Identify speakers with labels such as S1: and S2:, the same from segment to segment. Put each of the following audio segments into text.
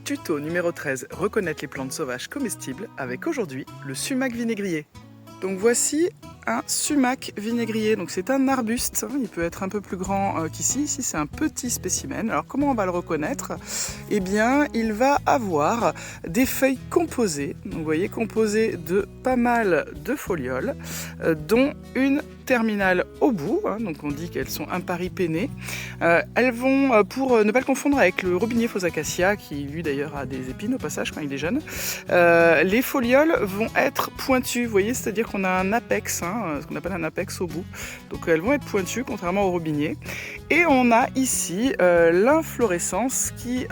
S1: Tuto numéro 13, reconnaître les plantes sauvages comestibles avec aujourd'hui le sumac vinaigrier. Donc voici un sumac vinaigrier, donc c'est un arbuste, il peut être un peu plus grand qu'ici, ici c'est un petit spécimen. Alors comment on va le reconnaître? Eh bien il va avoir des feuilles composées, donc vous voyez composées de pas mal de folioles, dont une terminale au bout, donc on dit qu'elles sont imparipennées. Elles vont, pour ne pas le confondre avec le robinier faux acacia, qui lui d'ailleurs a des épines au passage quand il est jeune, les folioles vont être pointues, vous voyez, c'est-à-dire qu'on a un apex, ce qu'on appelle un apex au bout, donc elles vont être pointues contrairement au robinier. Et on a ici l'inflorescence qui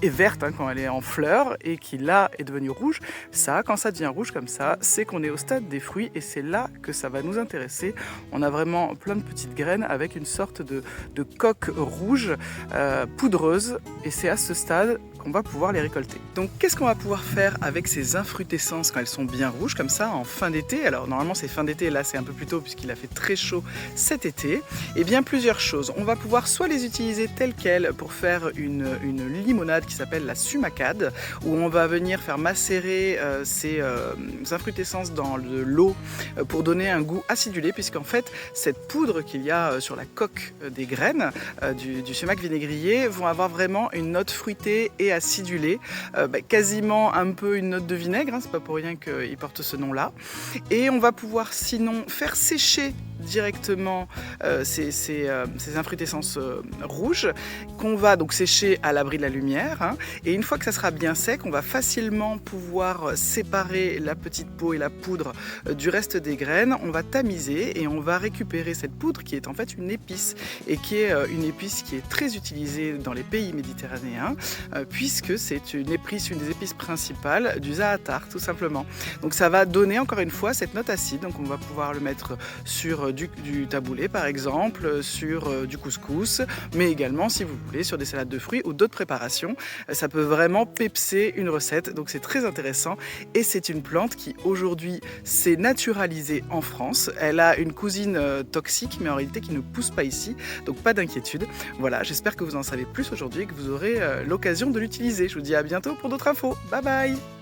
S1: est verte quand elle est en fleurs et qui là est devenue rouge. Ça, quand ça devient rouge comme ça, c'est qu'on est au stade des fruits et c'est là que ça va nous intéresser. On a vraiment plein de petites graines avec une sorte de coque rouge poudreuse et c'est à ce stade qu'on va pouvoir les récolter. Donc qu'est-ce qu'on va pouvoir faire avec ces infrutescences quand elles sont bien rouges comme ça en fin d'été? Alors normalement c'est fin d'été, là c'est un peu plus tôt puisqu'il a fait très chaud cet été. Et bien plusieurs choses. On va pouvoir soit les utiliser telles quelles pour faire une limonade qui s'appelle la sumacade, où on va venir faire macérer ces infrutescences dans de l'eau pour donner un goût acidulé, puisqu'en fait cette poudre qu'il y a sur la coque des graines du sumac vinaigrier vont avoir vraiment une note fruitée et acidulée, quasiment un peu une note de vinaigre, c'est pas pour rien qu'il porte ce nom-là. Et on va pouvoir sinon faire sécher directement ces infrutescences rouges qu'on va donc sécher à l'abri de la lumière, et une fois que ça sera bien sec, on va facilement pouvoir séparer la petite peau et la poudre du reste des graines. On va tamiser et on va récupérer cette poudre qui est en fait une épice et qui est une épice qui est très utilisée dans les pays méditerranéens puisque c'est une des épices principales du za'atar tout simplement. Donc ça va donner encore une fois cette note acide, donc on va pouvoir le mettre sur du taboulé par exemple, sur du couscous, mais également si vous voulez sur des salades de fruits ou d'autres préparations. Ça peut vraiment pepser une recette, donc c'est très intéressant et c'est une plante qui aujourd'hui s'est naturalisée en France. Elle a une cousine toxique mais en réalité qui ne pousse pas ici, donc pas d'inquiétude. Voilà, j'espère que vous en savez plus aujourd'hui et que vous aurez l'occasion de l'utiliser. Je vous dis à bientôt pour d'autres infos. Bye bye!